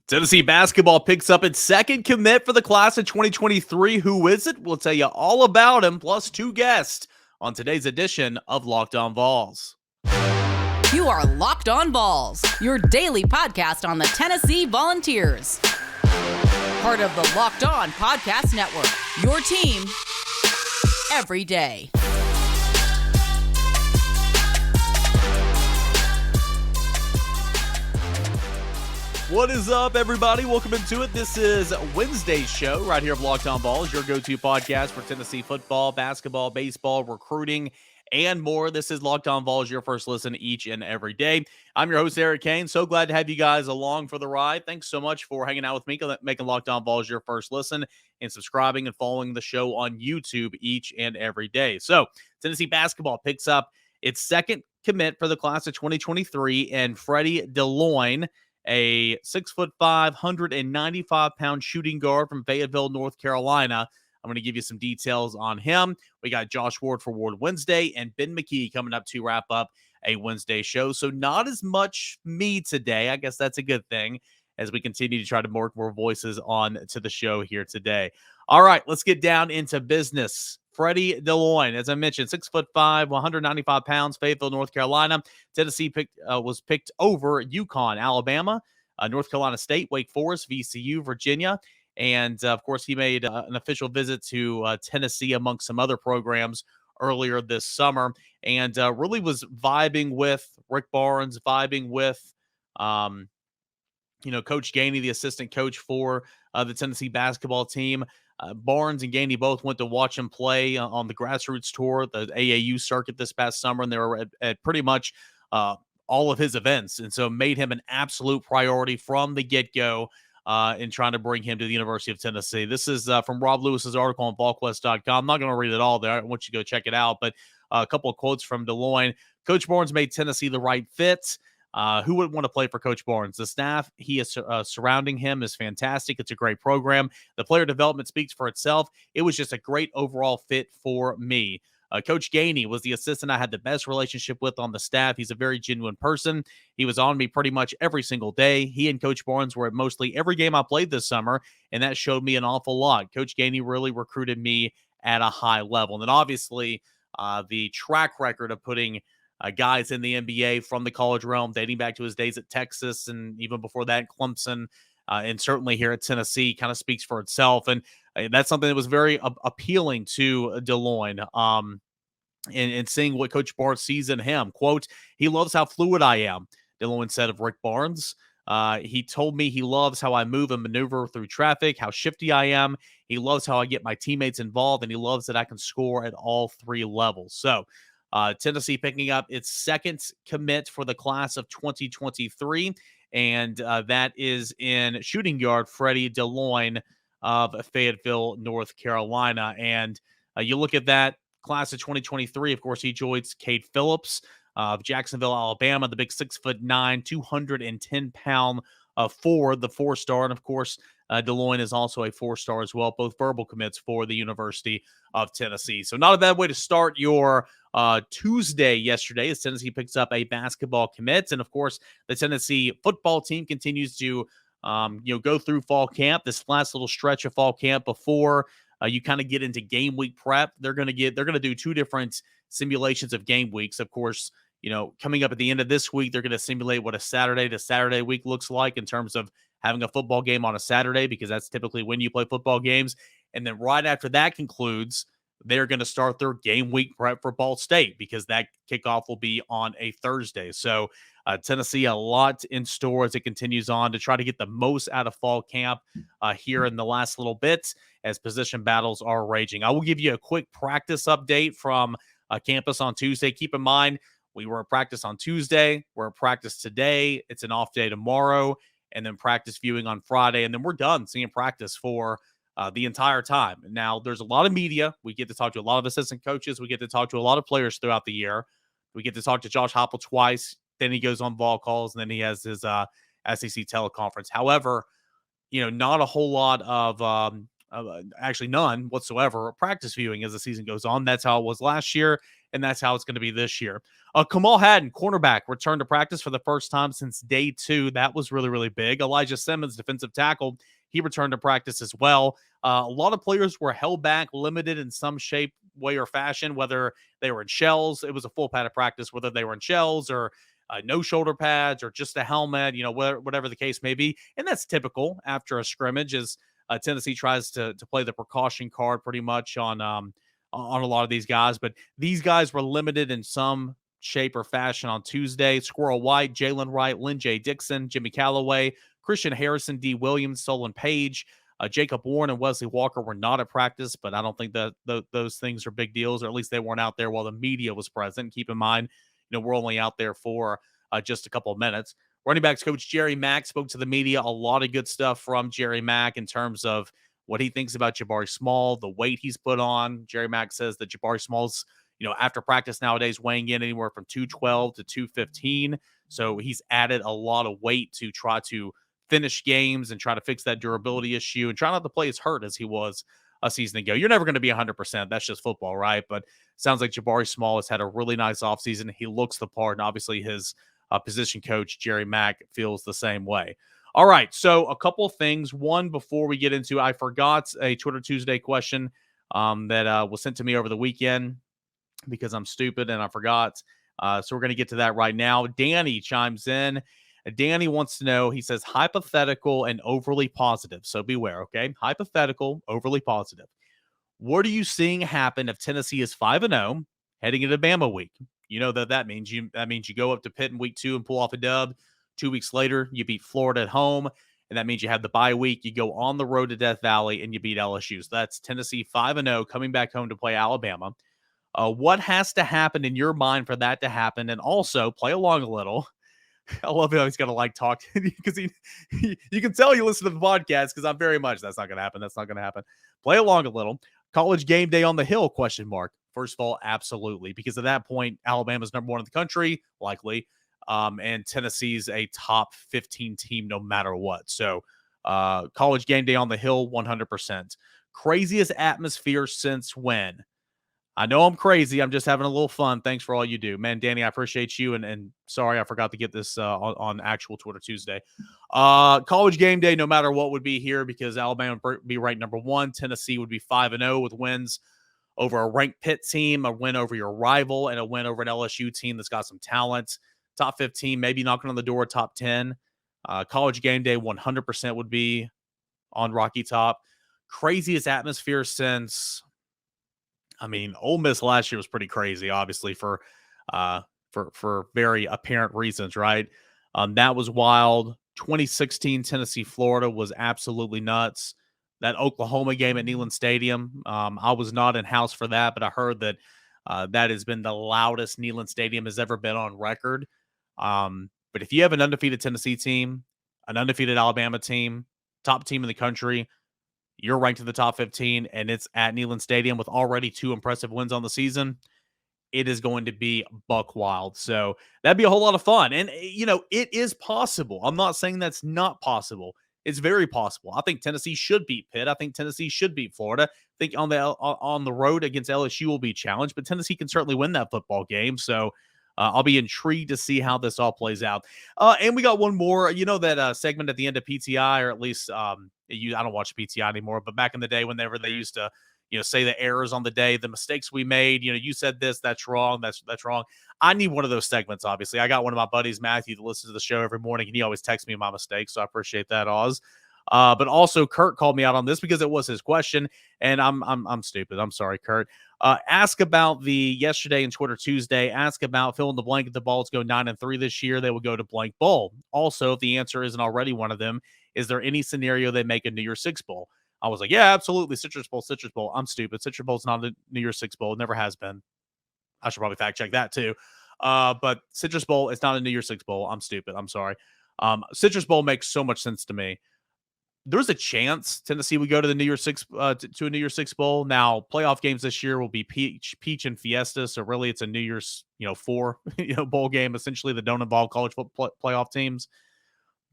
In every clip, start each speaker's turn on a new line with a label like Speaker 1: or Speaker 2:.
Speaker 1: Tennessee basketball picks up its second commit for the class of 2023. Who is it? We'll tell you all about him, plus two guests on today's edition of Locked On Vols.
Speaker 2: You are Locked On Vols, your daily podcast on the Tennessee Volunteers. Part of the Locked On Podcast Network, your team every day.
Speaker 1: What is up, everybody? Welcome into it. This is Wednesday's show right here of Locked On Vols, your go-to podcast for Tennessee football, basketball, baseball, recruiting, and more. This is Locked On Vols, your first listen each and every day. I'm your host, Eric Kane. So glad to have you guys along for the ride. Thanks so much for hanging out with me, making Locked On Vols your first listen, and subscribing and following the show on YouTube each and every day. So Tennessee basketball picks up its second commit for the class of 2023, and Freddie Dilione, a 6'5", 195-pound shooting guard from Fayetteville, North Carolina. I'm going to give you some details on him. We got Josh Ward for Ward Wednesday and Ben McKee coming up to wrap up a Wednesday show. So not as much me today. I guess that's a good thing as we continue to try to work more voices on to the show here today. All right, let's get down into business. Freddie Dilione, as I mentioned, 6'5", 195 pounds, Fayetteville, North Carolina. Tennessee was picked over UConn, Alabama, North Carolina State, Wake Forest, VCU, Virginia. And, of course, he made an official visit to Tennessee amongst some other programs earlier this summer, and really was vibing with Rick Barnes, vibing with, Coach Gainey, the assistant coach for the Tennessee basketball team. Barnes and Gainey both went to watch him play on the grassroots tour, the AAU circuit this past summer, and they were at pretty much all of his events, and so made him an absolute priority from the get-go in trying to bring him to the University of Tennessee. This is from Rob Lewis's article on VolQuest.com. I'm not going to read it all there. I want you to go check it out, but a couple of quotes from Dilione. Coach Barnes made Tennessee the right fit. Who wouldn't want to play for Coach Barnes? The staff he is surrounding him is fantastic. It's a great program. The player development speaks for itself. It was just a great overall fit for me. Coach Gainey was the assistant I had the best relationship with on the staff. He's a very genuine person. He was on me pretty much every single day. He and Coach Barnes were at mostly every game I played this summer, and that showed me an awful lot. Coach Gainey really recruited me at a high level. And then obviously the track record of putting guys in the NBA from the college realm, dating back to his days at Texas and even before that, Clemson, and certainly here at Tennessee, kind of speaks for itself. And that's something that was very appealing to Dilione. And seeing what Coach Barnes sees in him. Quote, he loves how fluid I am, Dilione said of Rick Barnes. He told me he loves how I move and maneuver through traffic, how shifty I am. He loves how I get my teammates involved, and he loves that I can score at all three levels. So Tennessee picking up its second commit for the class of 2023, and that is in shooting guard Freddie Dilione of Fayetteville, North Carolina. And you look at that class of 2023, of course, he joins Cade Phillips of Jacksonville, Alabama, the big 6'9", 210-pound forward, the four-star. And, of course, Dilione is also a four-star as well, both verbal commits for the University of Tennessee. So not a bad way to start your Tuesday yesterday as Tennessee picks up a basketball commit. And, of course, the Tennessee football team continues to go through fall camp, this last little stretch of fall camp before you kind of get into game week prep. They're going to do two different simulations of game weeks. Of course, coming up at the end of this week, they're going to simulate what a Saturday to Saturday week looks like in terms of having a football game on a Saturday, because that's typically when you play football games. And then right after that concludes, they're going to start their game week prep for Ball State, because that kickoff will be on a Thursday. So Tennessee, a lot in store as it continues on to try to get the most out of fall camp here in the last little bit as position battles are raging. I will give you a quick practice update from campus on Tuesday. Keep in mind, we were at practice on Tuesday. We're at practice today. It's an off day tomorrow, and then practice viewing on Friday. And then we're done seeing practice for the entire time. Now, there's a lot of media. We get to talk to a lot of assistant coaches. We get to talk to a lot of players throughout the year. We get to talk to Josh Heupel twice. Then he goes on Vol calls, and then he has his SEC teleconference. However, not a whole lot of actually none whatsoever practice viewing as the season goes on. That's how it was last year, and that's how it's going to be this year. Kamal Hadden, cornerback, returned to practice for the first time since day 2. That was really, really big. Elijah Simmons, defensive tackle, he returned to practice as well. A lot of players were held back, limited in some shape, way, or fashion, whether they were in shells. It was a full padded practice, whether they were in shells or no shoulder pads or just a helmet, whatever the case may be. And that's typical after a scrimmage as Tennessee tries to play the precaution card pretty much on a lot of these guys. But these guys were limited in some shape or fashion on Tuesday. Squirrel White, Jalen Wright, Lynn J. Dixon, Jimmy Callaway, Christian Harrison, D. Williams, Solon Page, Jacob Warren, and Wesley Walker were not at practice, but I don't think that those things are big deals, or at least they weren't out there while the media was present. Keep in mind, we're only out there for just a couple of minutes. Running backs coach Jerry Mack spoke to the media. A lot of good stuff from Jerry Mack in terms of what he thinks about Jabari Small, the weight he's put on. Jerry Mack says that Jabari Small's, after practice nowadays, weighing in anywhere from 212 to 215. So he's added a lot of weight to try to finish games and try to fix that durability issue and try not to play as hurt as he was a season ago. You're never going to be 100%. That's just football, right? But sounds like Jabari Small has had a really nice offseason. He looks the part, and obviously his position coach, Jerry Mack, feels the same way. All right, so a couple of things. One, before we get into, I forgot a Twitter Tuesday question that was sent to me over the weekend because I'm stupid and I forgot. So we're going to get to that right now. Danny chimes in. Danny wants to know, he says, hypothetical and overly positive. So beware, okay? Hypothetical, overly positive. What are you seeing happen if Tennessee is 5-0 heading into Bama week? You know that means you go up to Pitt in week 2 and pull off a dub. 2 weeks later, you beat Florida at home, and that means you have the bye week. You go on the road to Death Valley, and you beat LSU. So that's Tennessee 5-0 coming back home to play Alabama. What has to happen in your mind for that to happen? And also, play along a little. I love how he's got to talk because you can tell you listen to the podcast because I'm very much, that's not going to happen. That's not going to happen. Play along a little. College game day on the Hill, ? First of all, absolutely. Because at that point, Alabama's number 1 in the country, likely. And Tennessee's a top 15 team no matter what. So college game day on the Hill, 100%. Craziest atmosphere since when? I know I'm crazy. I'm just having a little fun. Thanks for all you do. Man, Danny, I appreciate you. And sorry, I forgot to get this on actual Twitter Tuesday. College game day, no matter what, would be here because Alabama would be ranked number 1. Tennessee would be 5-0 with wins over a ranked Pitt team, a win over your rival, and a win over an LSU team that's got some talent. Top 15, maybe knocking on the door, top 10. College game day, 100% would be on Rocky Top. Craziest atmosphere since... Ole Miss last year was pretty crazy, obviously, for very apparent reasons, right? That was wild. 2016 Tennessee, Florida was absolutely nuts. That Oklahoma game at Neyland Stadium, I was not in house for that, but I heard that that has been the loudest Neyland Stadium has ever been on record. But if you have an undefeated Tennessee team, an undefeated Alabama team, top team in the country, you're ranked in the top 15, and it's at Neyland Stadium with already 2 impressive wins on the season, it is going to be buck wild. So that'd be a whole lot of fun. And, it is possible. I'm not saying that's not possible. It's very possible. I think Tennessee should beat Pitt. I think Tennessee should beat Florida. I think on the road against LSU will be challenged, but Tennessee can certainly win that football game. So I'll be intrigued to see how this all plays out. And we got one more, that segment at the end of PTI, or at least I don't watch PTI anymore, but back in the day, whenever they used to, say the errors on the day, the mistakes we made, you said this, that's wrong. That's wrong. I need one of those segments. Obviously, I got one of my buddies, Matthew, that listens to the show every morning, and he always texts me my mistakes. So I appreciate that, Oz. But also Kurt called me out on this because it was his question, and I'm stupid. I'm sorry, Kurt. Ask about the yesterday and Twitter Tuesday. Ask about fill in the blank. If the Vols go 9-3 this year, they will go to blank bowl. Also, if the answer isn't already one of them, is there any scenario they make a New Year's Six bowl? I was like, yeah, absolutely. Citrus Bowl. I'm stupid. Citrus Bowl's not a New Year's Six bowl. It never has been. I should probably fact check that too. But Citrus Bowl, it's not a New Year's Six bowl. I'm stupid. I'm sorry. Citrus Bowl makes so much sense to me. There's a chance Tennessee would go to the New Year's Six to a New Year's Six bowl. Now, playoff games this year will be Peach and Fiesta, so really it's a New Year's 4 bowl game essentially that don't involve college football playoff teams.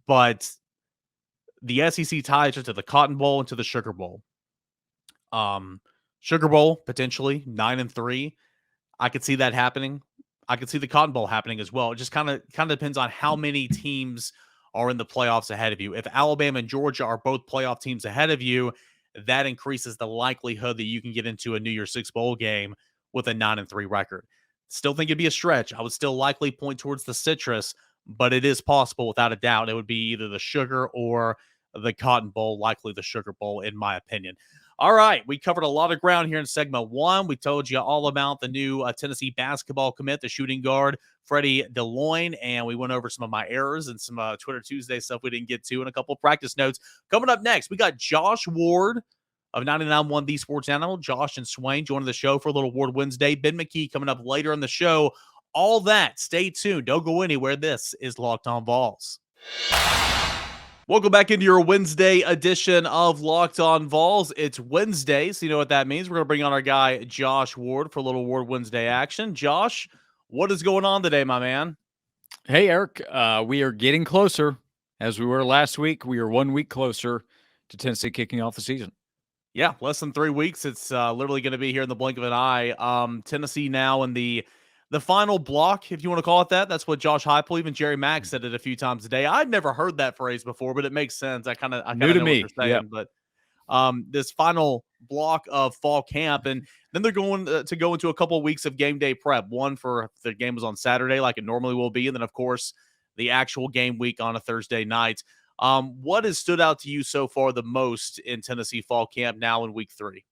Speaker 1: But the SEC ties it to the Cotton Bowl and to the Sugar Bowl. Sugar Bowl potentially 9-3. I could see that happening. I could see the Cotton Bowl happening as well. It just kind of depends on how many teams are in the playoffs ahead of you. If Alabama and Georgia are both playoff teams ahead of you, that increases the likelihood that you can get into a New Year's Six bowl game with a 9-3 record. Still think it'd be a stretch. I would still likely point towards the Citrus, but it is possible without a doubt. It would be either the Sugar or the Cotton Bowl, likely the Sugar Bowl, in my opinion. All right, we covered a lot of ground here in segment one. We told you all about the new Tennessee basketball commit, the shooting guard, Freddie Dilione, and we went over some of my errors and some Twitter Tuesday stuff we didn't get to and a couple of practice notes. Coming up next, we got Josh Ward of 99.1 The Sports Animal. Josh and Swain joining the show for a little Ward Wednesday. Ben McKee coming up later in the show. All that. Stay tuned. Don't go anywhere. This is Locked On Vols. Welcome back into your Wednesday edition of Locked On Vols. It's Wednesday, so you know what that means. We're going to bring on our guy, Josh Ward, for a little Ward Wednesday action. Josh, what is going on today, my man?
Speaker 3: Hey, Eric. We are getting closer. As we were last week, we are 1 week closer to Tennessee kicking off the season.
Speaker 1: Yeah, less than 3 weeks. It's literally going to be here in the blink of an eye. Tennessee now in the final block, if you want to call it that. That's what Josh Heupel, even Jerry Mack said it a few times a day. I've never heard that phrase before, but it makes sense. I kind of know what they're saying.
Speaker 3: Yep.
Speaker 1: But this final block of fall camp, and then they're going to go into a couple of weeks of game day prep. One for the game was on Saturday, like it normally will be, and then of course the actual game week on a Thursday night. What has stood out to you so far the most in Tennessee fall camp now in week 3?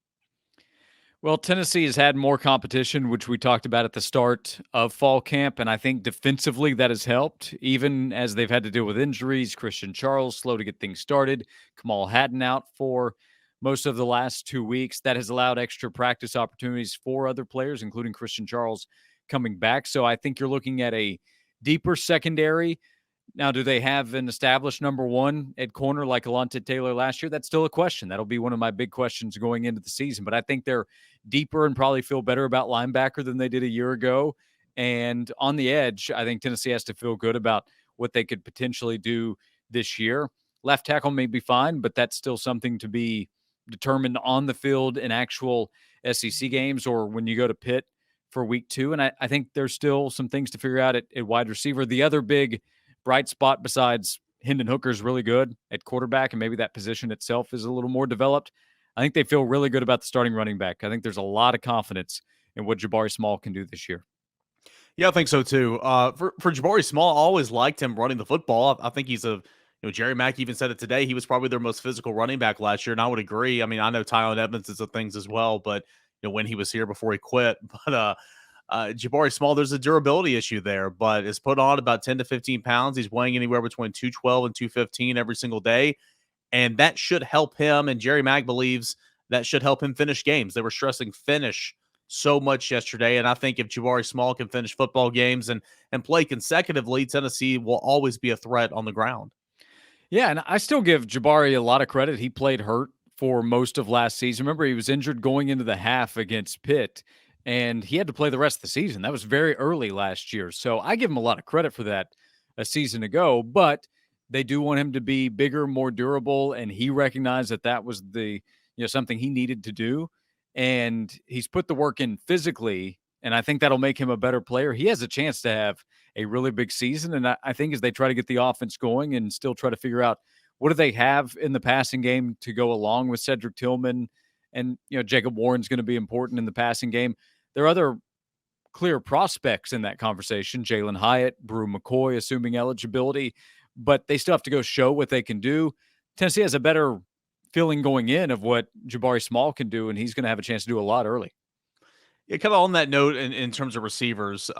Speaker 3: Well, Tennessee has had more competition, which we talked about at the start of fall camp, and I think defensively that has helped, even as they've had to deal with injuries. Christian Charles slow to get things started. Kamal Hadden out for most of the last 2 weeks. That has allowed extra practice opportunities for other players, including Christian Charles coming back. So I think you're looking at a deeper secondary. Now, do they have an established number one at corner like Alontae Taylor last year? That's still a question. That'll be one of my big questions going into the season. But I think they're deeper and probably feel better about linebacker than they did a year ago. And on the edge, I think Tennessee has to feel good about what they could potentially do this year. Left tackle may be fine, but that's still something to be determined on the field in actual SEC games or when you go to Pitt for week 2. And I think there's still some things to figure out at wide receiver. The other big bright spot besides Hendon Hooker is really good at quarterback, and maybe that position itself is a little more developed. I think they feel really good about the starting running back. I think there's a lot of confidence in what Jabari Small can do this year.
Speaker 1: Yeah, I think so too. For Jabari Small, I always liked him running the football. I think he's Jerry Mack even said it today. He was probably their most physical running back last year, and I would agree. I mean, I know Tylen Evans is of things as well, but when he was here before he quit, but Jabari Small, there's a durability issue there, but is put on about 10 to 15 pounds. He's weighing anywhere between 212 and 215 every single day. And that should help him. And Jerry Mack believes that should help him finish games. They were stressing finish so much yesterday. And I think if Jabari Small can finish football games and play consecutively, Tennessee will always be a threat on the ground.
Speaker 3: Yeah, and I still give Jabari a lot of credit. He played hurt for most of last season. Remember, he was injured going into the half against Pitt, and he had to play the rest of the season. That was very early last year. So I give him a lot of credit for that a season ago, but they do want him to be bigger, more durable, and he recognized that was the something he needed to do. And he's put the work in physically, and I think that'll make him a better player. He has a chance to have a really big season, and I think as they try to get the offense going and still try to figure out what do they have in the passing game to go along with Cedric Tillman, and Jacob Warren's going to be important in the passing game. There are other clear prospects in that conversation, Jalen Hyatt, Brew McCoy, assuming eligibility, but they still have to go show what they can do. Tennessee has a better feeling going in of what Jabari Small can do, and he's going to have a chance to do a lot early.
Speaker 1: Yeah, kind of on that note, in terms of receivers,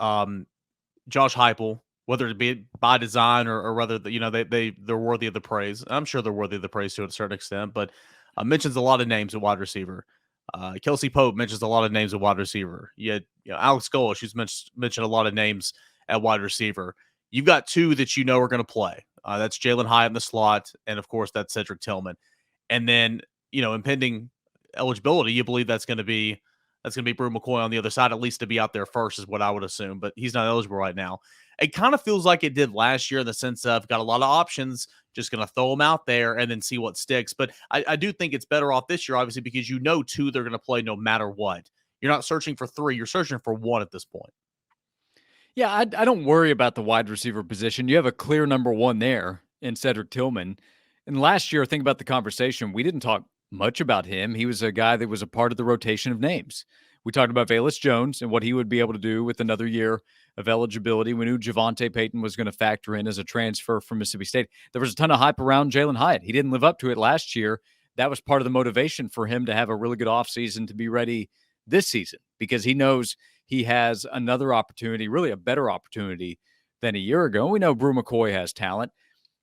Speaker 1: Josh Heupel, whether it be by design or whether they're worthy of the praise. I'm sure they're worthy of the praise to a certain extent, but mentions a lot of names at wide receiver. Kelsey Pope mentions a lot of names at wide receiver. You had, Alex Golesh, who's mentioned a lot of names at wide receiver. You've got two that are going to play. That's Jalen Hyatt in the slot, and of course that's Cedric Tillman. And then impending eligibility, you believe that's going to be Brew McCoy on the other side, at least to be out there first, is what I would assume. But he's not eligible right now. It kind of feels like it did last year in the sense of got a lot of options, just going to throw them out there and then see what sticks. But I do think it's better off this year, obviously, because two they're going to play no matter what. You're not searching for 3, you're searching for 1 at this point.
Speaker 3: Yeah, I don't worry about the wide receiver position. You have a clear number 1 there in Cedric Tillman. And last year, think about the conversation. We didn't talk much about him. He was a guy that was a part of the rotation of names. We talked about Velus Jones and what he would be able to do with another year of eligibility. We knew Javonte Payton was going to factor in as a transfer from Mississippi State. There was a ton of hype around Jalen Hyatt. He didn't live up to it last year. That was part of the motivation for him to have a really good offseason to be ready this season, because he knows he has another opportunity, really a better opportunity than a year ago. We know Brew McCoy has talent,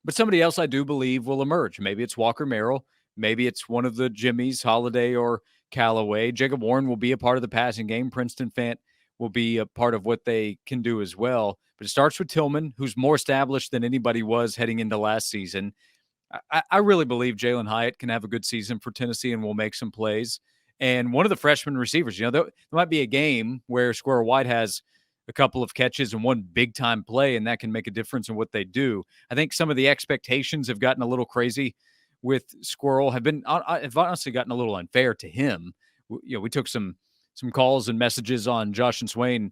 Speaker 3: but somebody else I do believe will emerge. Maybe it's Walker Merrill. Maybe it's one of the Jimmies, Holiday or Callaway. Jacob Warren will be a part of the passing game. Princeton Fant will be a part of what they can do as well. But it starts with Tillman, who's more established than anybody was heading into last season. I really believe Jalen Hyatt can have a good season for Tennessee and will make some plays. And one of the freshman receivers, there might be a game where Squirrel White has a couple of catches and one big-time play, and that can make a difference in what they do. I think some of the expectations have gotten a little crazy with Squirrel, have honestly gotten a little unfair to him. We took some calls and messages on Josh and Swain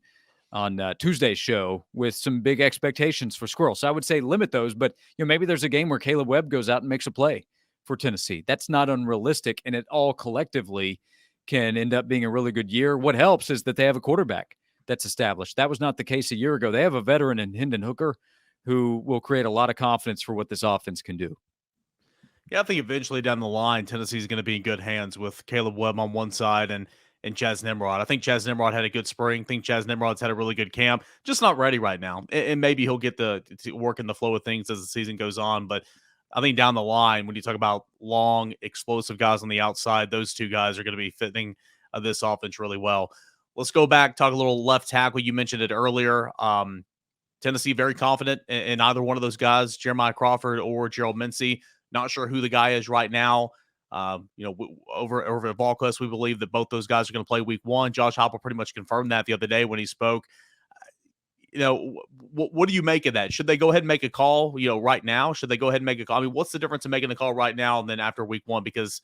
Speaker 3: on Tuesday's show with some big expectations for Squirrel. So I would say limit those, but maybe there's a game where Caleb Webb goes out and makes a play for Tennessee. That's not unrealistic, and it all collectively can end up being a really good year. What helps is that they have a quarterback that's established. That was not the case a year ago. They have a veteran in Hendon Hooker who will create a lot of confidence for what this offense can do.
Speaker 1: Yeah, I think eventually down the line, Tennessee's going to be in good hands with Caleb Webb on one side and Chaz Nimrod. I think Chaz Nimrod had a good spring. I think Chaz Nimrod's had a really good camp. Just not ready right now. And maybe he'll get to work in the flow of things as the season goes on. But I think down the line, when you talk about long, explosive guys on the outside, those 2 guys are going to be fitting this offense really well. Let's go back, talk a little left tackle. You mentioned it earlier. Tennessee very confident in either one of those guys, Jeremiah Crawford or Gerald Mincey. Not sure who the guy is right now. Over at Volquest, we believe that both those guys are going to play week 1. Josh Heupel pretty much confirmed that the other day when he spoke. What do you make of that? Should they go ahead and make a call, right now? Should they go ahead and make a call? I mean, what's the difference in making a call right now and then after week 1? Because,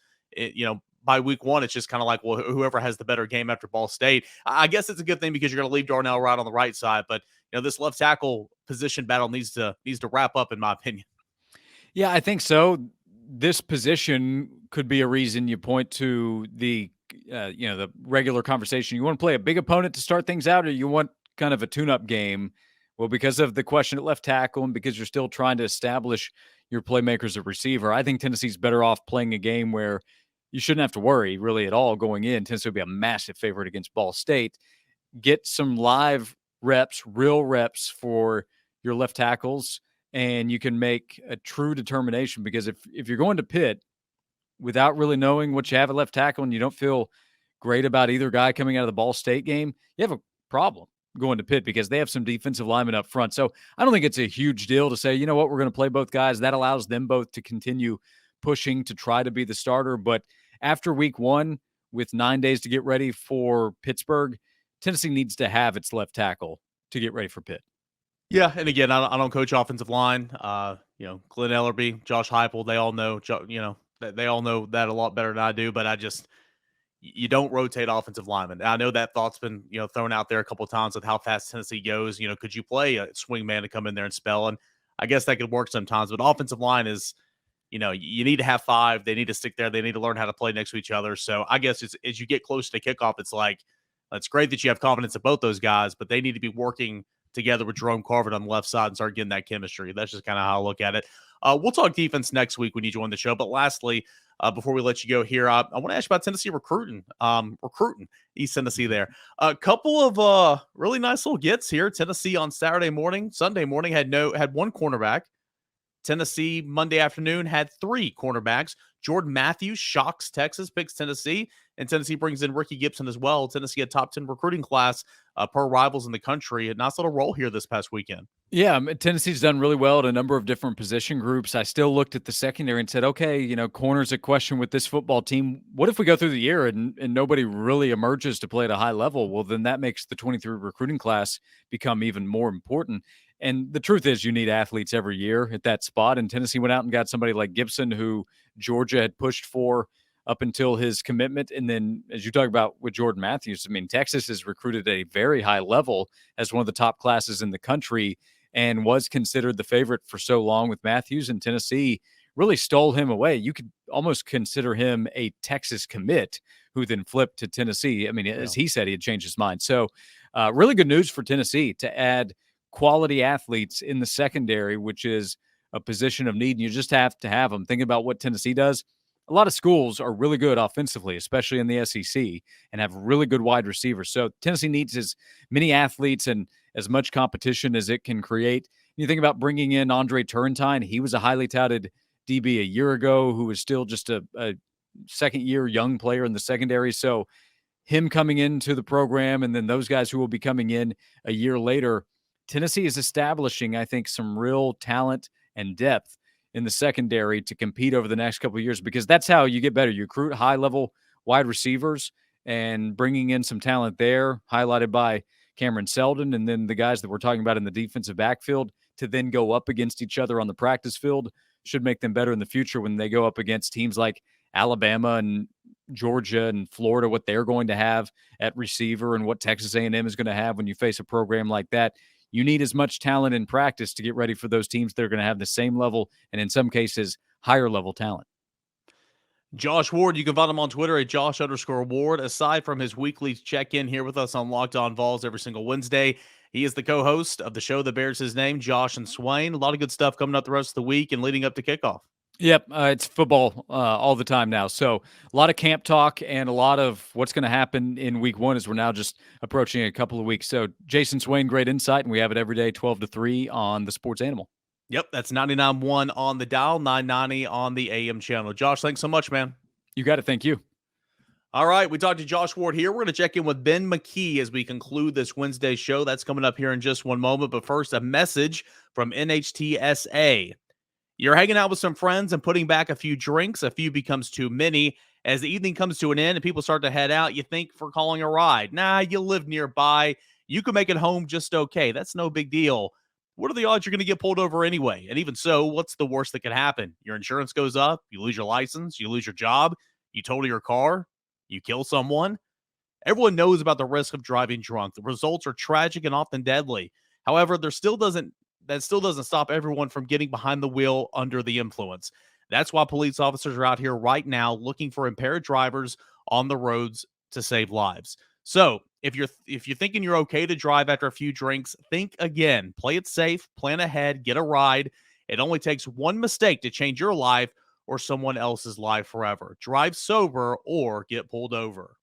Speaker 1: by week 1, it's just kind of like, well, whoever has the better game after Ball State. I guess it's a good thing because you're going to leave Darnell Wright on the right side. But, this left tackle position battle needs to wrap up, in my opinion.
Speaker 3: Yeah, I think so. This position could be a reason you point to the regular conversation. You want to play a big opponent to start things out, or you want kind of a tune-up game? Well, because of the question at left tackle and because you're still trying to establish your playmakers at receiver, I think Tennessee's better off playing a game where you shouldn't have to worry really at all going in. Tennessee will be a massive favorite against Ball State. Get some live reps, real reps for your left tackles, and you can make a true determination, because if you're going to Pitt without really knowing what you have at left tackle and you don't feel great about either guy coming out of the Ball State game, you have a problem going to Pitt because they have some defensive linemen up front. So I don't think it's a huge deal to say, we're going to play both guys. That allows them both to continue pushing to try to be the starter. But after week 1, with 9 days to get ready for Pittsburgh, Tennessee needs to have its left tackle to get ready for Pitt.
Speaker 1: Yeah, and again, I don't coach offensive line. Glenn Ellerby, Josh Heupel, they all know, they all know that a lot better than I do. But you don't rotate offensive linemen. I know that thought's been thrown out there a couple of times with how fast Tennessee goes. Could you play a swing man to come in there and spell? And I guess that could work sometimes. But offensive line is, you need to have 5. They need to stick there. They need to learn how to play next to each other. So I guess as you get close to kickoff, it's like, it's great that you have confidence in both those guys, but they need to be working together with Jerome Carver on the left side and start getting that chemistry. That's just kind of how I look at it. We'll talk defense next week when you join the show. But lastly, before we let you go here, I want to ask you about Tennessee recruiting East Tennessee there. A couple of really nice little gets here. Tennessee on Sunday morning had 1 cornerback. Tennessee Monday afternoon had 3 cornerbacks. Jordan Matthews shocks Texas, picks Tennessee, and Tennessee brings in Ricky Gibson as well. Tennessee a top 10 recruiting class per Rivals in the country. A nice little roll here this past weekend. Yeah,
Speaker 3: Tennessee's done really well at a number of different position groups. I still looked at the secondary and said, okay, corner's a question with this football team. What if we go through the year and nobody really emerges to play at a high level? Well, then that makes the 23 recruiting class become even more important. And the truth is you need athletes every year at that spot. And Tennessee went out and got somebody like Gibson, who Georgia had pushed for up until his commitment. And then, as you talk about with Jordan Matthews, I mean, Texas has recruited at a very high level as one of the top classes in the country and was considered the favorite for so long with Matthews, and Tennessee really stole him away. You could almost consider him a Texas commit who then flipped to Tennessee. I mean, as he said, he had changed his mind. So really good news for Tennessee to add quality athletes in the secondary, which is a position of need. And you just have to have them. Thinking about what Tennessee does, a lot of schools are really good offensively, especially in the SEC, and have really good wide receivers. So Tennessee needs as many athletes and as much competition as it can create. You think about bringing in Andre Turrentine. He was a highly touted DB a year ago who was still just a second-year young player in the secondary. So him coming into the program and then those guys who will be coming in a year later, Tennessee is establishing, I think, some real talent and depth in the secondary to compete over the next couple of years, because that's how you get better. You recruit high-level wide receivers and bringing in some talent there, highlighted by Cameron Seldon, and then the guys that we're talking about in the defensive backfield to then go up against each other on the practice field should make them better in the future when they go up against teams like Alabama and Georgia and Florida, what they're going to have at receiver and what Texas A&M is going to have when you face a program like that. You need as much talent in practice to get ready for those teams that are going to have the same level and in some cases higher level talent.
Speaker 1: Josh Ward, you can find him on Twitter at Josh_Ward. Aside from his weekly check-in here with us on Locked On Vols every single Wednesday, he is the co-host of the show that bears his name, Josh and Swain. A lot of good stuff coming up the rest of the week and leading up to kickoff.
Speaker 3: Yep, it's football all the time now. So a lot of camp talk and a lot of what's going to happen in week one as we're now just approaching a couple of weeks. So Jason Swain, great insight, and we have it every day, 12 to 3 on the Sports Animal.
Speaker 1: Yep, that's 99.1 on the dial, 990 on the AM channel. Josh, thanks so much, man.
Speaker 3: You got it. Thank you.
Speaker 1: All right, we talked to Josh Ward here. We're going to check in with Ben McKee as we conclude this Wednesday show. That's coming up here in just one moment. But first, a message from NHTSA. You're hanging out with some friends and putting back a few drinks. A few becomes too many. As the evening comes to an end and people start to head out, you think for calling a ride. Nah, you live nearby. You can make it home just okay. That's no big deal. What are the odds you're going to get pulled over anyway? And even so, what's the worst that could happen? Your insurance goes up, you lose your license, you lose your job, you total your car, you kill someone. Everyone knows about the risk of driving drunk. The results are tragic and often deadly. However, that still doesn't stop everyone from getting behind the wheel under the influence. That's why police officers are out here right now looking for impaired drivers on the roads to save lives. So if you're thinking you're okay to drive after a few drinks, think again. Play it safe, plan ahead, get a ride. It only takes one mistake to change your life or someone else's life forever. Drive sober or get pulled over.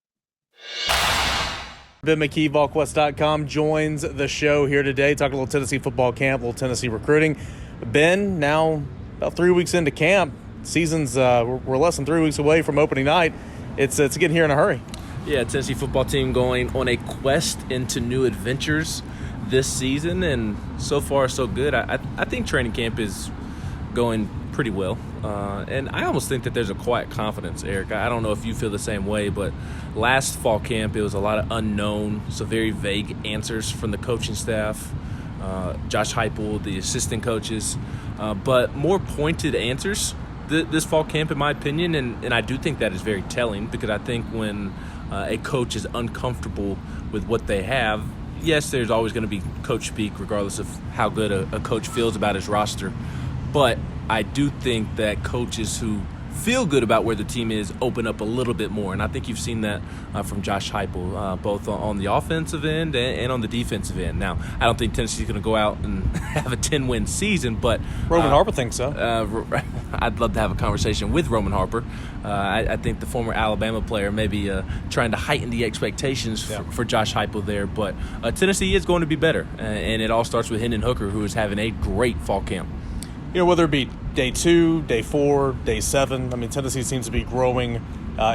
Speaker 1: Ben McKee, VolQuest.com, joins the show here today, talking a little Tennessee football camp, a little Tennessee recruiting. Ben, now about 3 weeks into camp, season's we're less than 3 weeks away from opening night. It's getting here in a hurry.
Speaker 4: Yeah, Tennessee football team going on a quest into new adventures this season, and so far so good. I think training camp is going pretty well, and I almost think that there's a quiet confidence, Eric. I don't know if you feel the same way, but last fall camp it was a lot of unknown, so very vague answers from the coaching staff, Josh Heupel, the assistant coaches, but more pointed answers this fall camp, in my opinion, and I do think that is very telling, because I think when a coach is uncomfortable with what they have, yes, there's always going to be coach speak regardless of how good a coach feels about his roster. But I do think that coaches who feel good about where the team is open up a little bit more. And I think you've seen that from Josh Heupel, both on the offensive end and on the defensive end. Now, I don't think Tennessee's going to go out and have a 10-win season, but
Speaker 1: Roman Harper thinks so.
Speaker 4: I'd love to have a conversation with Roman Harper. I think the former Alabama player may be trying to heighten the expectations for Josh Heupel there. But Tennessee is going to be better, and it all starts with Hendon Hooker, who is having a great fall camp.
Speaker 5: You know, whether it be day 2, day 4, day 7, I mean, Tennessee seems to be growing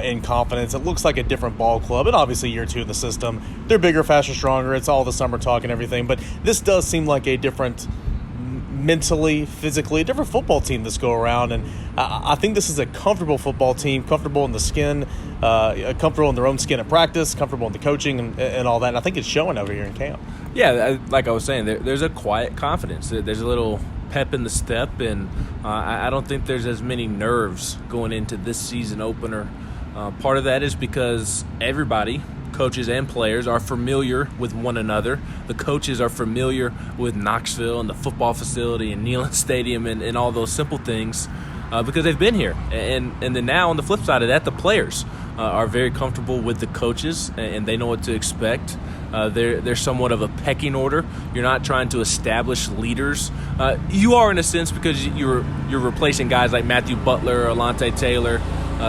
Speaker 5: in confidence. It looks like a different ball club, and obviously year 2 in the system. They're bigger, faster, stronger. It's all the summer talk and everything, but this does seem like a different, mentally, physically, a different football team this go around, and I think this is a comfortable football team, comfortable in the skin, comfortable in their own skin at practice, comfortable in the coaching and all that, and I think it's showing over here in camp.
Speaker 4: Yeah, like I was saying, there's a quiet confidence. There's a little pep in the step, and I don't think there's as many nerves going into this season opener Part of that is because everybody, coaches and players, are familiar with one another. The coaches are familiar with Knoxville and the football facility and Neyland Stadium and all those simple things because they've been here. And then now on the flip side of that, the players are very comfortable with the coaches and they know what to expect. They're somewhat of a pecking order. You're not trying to establish leaders. You are in a sense because you're replacing guys like Matthew Butler, Alontae Taylor,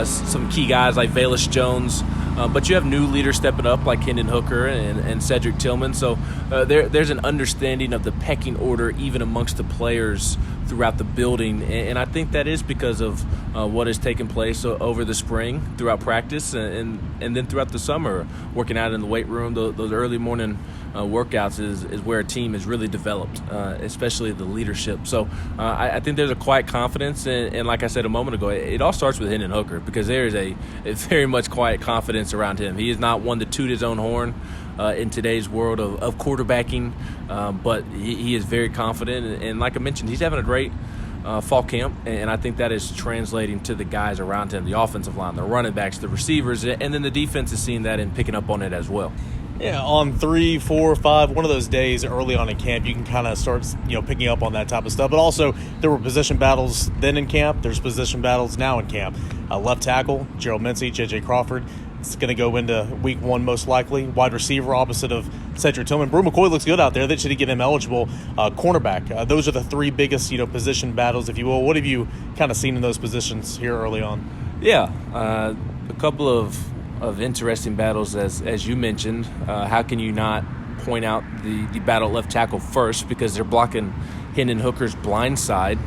Speaker 4: some key guys like Velus Jones. But you have new leaders stepping up like Hendon Hooker and Cedric Tillman. So there's an understanding of the pecking order even amongst the players throughout the building. And I think that is because of what has taken place over the spring throughout practice and then throughout the summer, working out in the weight room. Those early morning workouts is where a team is really developed, especially the leadership. So I think there's a quiet confidence. And like I said a moment ago, it all starts with Hendon Hooker because there is a very much quiet confidence around him. He is not one to toot his own horn in today's world of quarterbacking, but he is very confident. And like I mentioned, he's having a great fall camp, and I think that is translating to the guys around him, the offensive line, the running backs, the receivers, and then the defense is seeing that and picking up on it as well.
Speaker 5: Yeah, on 3, 4, 5, one of those days early on in camp, you can kind of start, picking up on that type of stuff. But also, there were position battles then in camp. There's position battles now in camp. Left tackle, Gerald Mincey, J.J. Crawford. It's going to go into week 1 most likely. Wide receiver opposite of Cedric Tillman. Brew McCoy looks good out there. They should get him eligible. Cornerback. Those are the 3 biggest, position battles, if you will. What have you kind of seen in those positions here early on?
Speaker 4: Yeah, a couple of interesting battles, as you mentioned. How can you not point out the battle at left tackle first because they're blocking Hendon Hooker's blind side.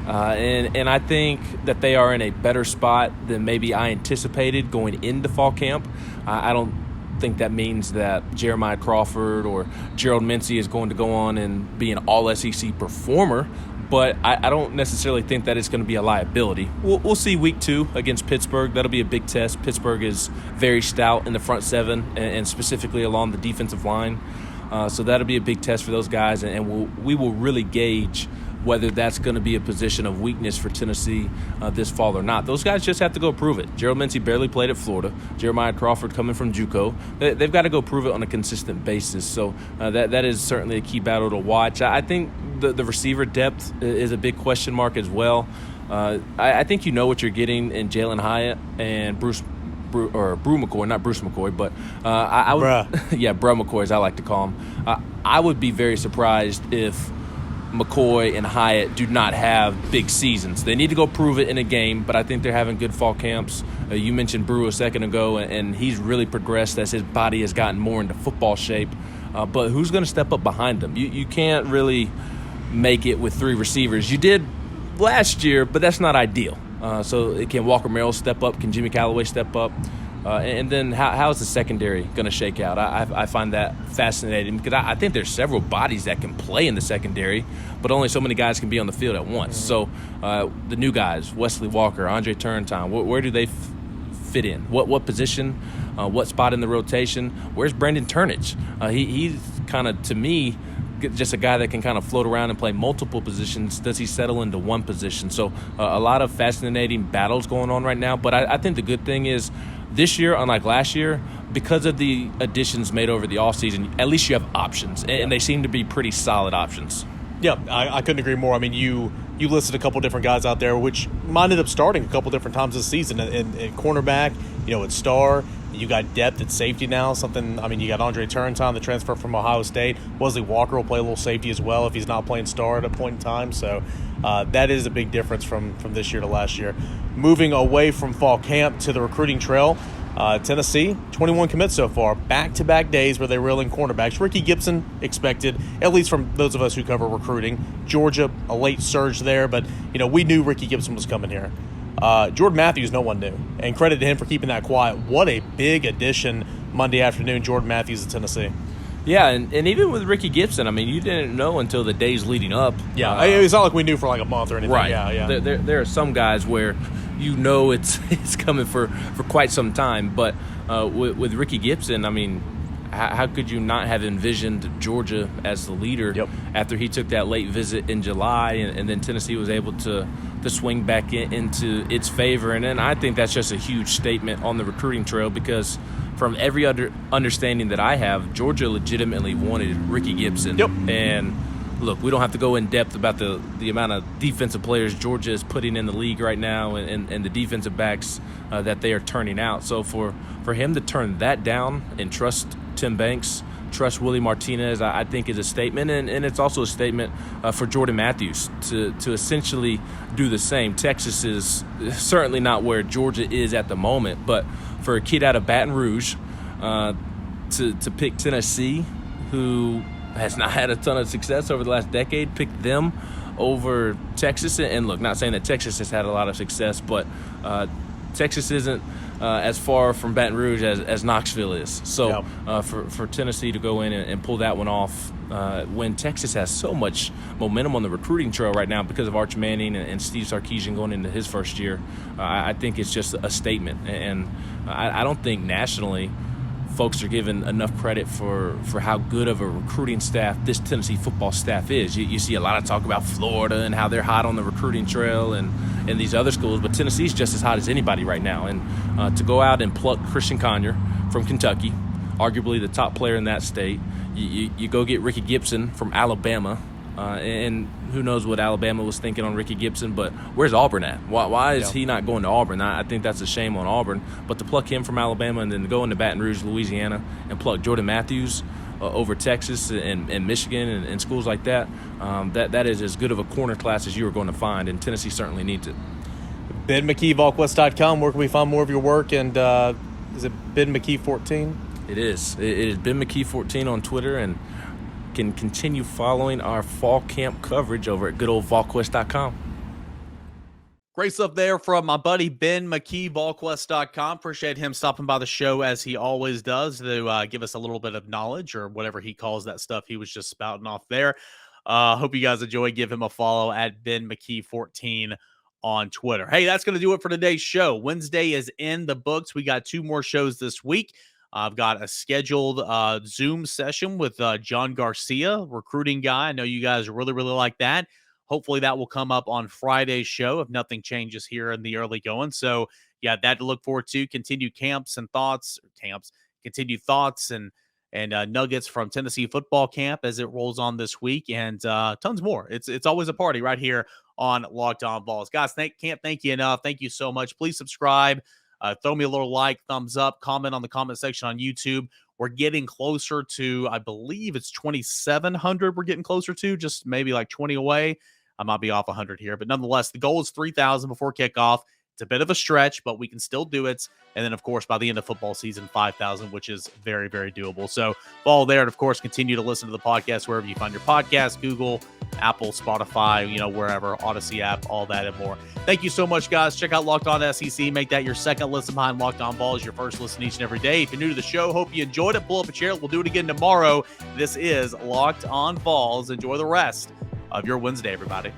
Speaker 4: And I think that they are in a better spot than maybe I anticipated going into fall camp. I don't think that means that Jeremiah Crawford or Gerald Mincey is going to go on and be an all-SEC performer, but I don't necessarily think that it's going to be a liability. We'll see week 2 against Pittsburgh. That'll be a big test. Pittsburgh is very stout in the front 7 and specifically along the defensive line. So that'll be a big test for those guys, and we will really gauge whether that's going to be a position of weakness for Tennessee this fall or not. Those guys just have to go prove it. Gerald Mincey barely played at Florida. Jeremiah Crawford coming from JUCO. They've got to go prove it on a consistent basis. So that is certainly a key battle to watch. I think the receiver depth is a big question mark as well. I think you know what you're getting in Jalen Hyatt and Brew McCoy, not Bruce McCoy, but I would, yeah, Bro McCoy as I like to call him. I would be very surprised if McCoy and Hyatt do not have big seasons. They need to go prove it in a game, but I think they're having good fall camps. You mentioned Brew a second ago, and he's really progressed as his body has gotten more into football shape. But who's going to step up behind them? You can't really make it with 3 receivers. You did last year, but that's not ideal. So can Walker Merrill step up? Can Jimmy Callaway step up? And then how is the secondary going to shake out? I find that fascinating because I think there's several bodies that can play in the secondary, but only so many guys can be on the field at once. So the new guys, Wesley Walker, Andre Turntime, where do they fit in? What position? What spot in the rotation? Where's Brandon Turnage? He's kind of, to me, just a guy that can kind of float around and play multiple positions. Does he settle into one position? So a lot of fascinating battles going on right now. But I think the good thing is this year, unlike last year, because of the additions made over the offseason, at least you have options, and they seem to be pretty solid options.
Speaker 5: Yeah, I couldn't agree more. I mean, you listed a couple different guys out there, which might end up starting a couple different times this season. In cornerback, at star, you got depth at safety now. You got Andre Turntime, the transfer from Ohio State. Wesley Walker will play a little safety as well if he's not playing star at a point in time. So that is a big difference from this year to last year. Moving away from fall camp to the recruiting trail, Tennessee, 21 commits so far. Back-to-back days where they reel in cornerbacks. Ricky Gibson expected, at least from those of us who cover recruiting. Georgia, a late surge there, but we knew Ricky Gibson was coming here. Jordan Matthews, no one knew, and credit to him for keeping that quiet. What a big addition Monday afternoon, Jordan Matthews to Tennessee.
Speaker 4: Yeah, and even with Ricky Gibson, you didn't know until the days leading up.
Speaker 5: Yeah, it's not like we knew for like a month or anything.
Speaker 4: Right.
Speaker 5: Yeah.
Speaker 4: There are some guys where it's coming for quite some time, but with Ricky Gibson, how could you not have envisioned Georgia as the leader after he took that late visit in July, and then Tennessee was able to to swing back into its favor. And then I think that's just a huge statement on the recruiting trail, because from every understanding that I have, Georgia legitimately wanted Ricky Gibson.
Speaker 1: Yep.
Speaker 4: And look, we don't have to go in depth about the amount of defensive players Georgia is putting in the league right now, and the defensive backs that they are turning out. So for him to turn that down and trust Tim Banks, trust Willie Martinez, I think is a statement, and it's also a statement for Jordan Matthews to essentially do the same. Texas is certainly not where Georgia is at the moment, but for a kid out of Baton Rouge to pick Tennessee, who has not had a ton of success over the last decade, pick them over Texas. And look, not saying that Texas has had a lot of success, but Texas isn't as far from Baton Rouge as Knoxville is. So for Tennessee to go in and pull that one off when Texas has so much momentum on the recruiting trail right now because of Arch Manning and Steve Sarkisian going into his first year, I think it's just a statement. And I don't think nationally folks are given enough credit for how good of a recruiting staff this Tennessee football staff is. You see a lot of talk about Florida and how they're hot on the recruiting trail and these other schools, but Tennessee's just as hot as anybody right now. And to go out and pluck Christian Conyer from Kentucky, arguably the top player in that state, you go get Ricky Gibson from Alabama, and who knows what Alabama was thinking on Ricky Gibson, but where's Auburn at? Why is he not going to Auburn? I think that's a shame on Auburn. But to pluck him from Alabama and then to go into Baton Rouge, Louisiana, and pluck Jordan Matthews over Texas and Michigan and schools like that, that is as good of a corner class as you are going to find, and Tennessee certainly needs it.
Speaker 5: Ben McKee, VolQuest.com. Where can we find more of your work? And is it Ben McKee 14?
Speaker 4: It is. It is Ben McKee 14 on Twitter, and can continue following our fall camp coverage over at goodoldvolquest.com.
Speaker 1: Great stuff there from my buddy Ben McKee, VolQuest.com. Appreciate him stopping by the show as he always does to give us a little bit of knowledge, or whatever he calls that stuff he was just spouting off there. Hope you guys enjoy. Give him a follow at Ben McKee 14 on Twitter. Hey, that's going to do it for today's show. Wednesday is in the books. We got 2 more shows this week. I've got a scheduled Zoom session with John Garcia, recruiting guy. I know you guys really, really like that. Hopefully that will come up on Friday's show if nothing changes here in the early going. So, yeah, that to look forward to. Continued continued thoughts and nuggets from Tennessee football camp as it rolls on this week, and tons more. It's always a party right here on Locked On Vols. Guys, can't thank you enough. Thank you so much. Please subscribe. Throw me a little like, thumbs up, comment on the comment section on YouTube. We're getting closer to, I believe it's 2,700 we're getting closer to, just maybe like 20 away. I might be off 100 here, but nonetheless, the goal is 3,000 before kickoff. It's a bit of a stretch, but we can still do it. And then, of course, by the end of football season, 5,000, which is very, very doable. So follow there, and, of course, continue to listen to the podcast wherever you find your podcast, Google, Apple, Spotify, wherever, Odyssey app, all that and more. Thank you so much, guys. Check out Locked On SEC. Make that your second listen behind Locked On Vols, your first listen each and every day. If you're new to the show, hope you enjoyed it. Pull up a chair. We'll do it again tomorrow. This is Locked On Vols. Enjoy the rest of your Wednesday, everybody.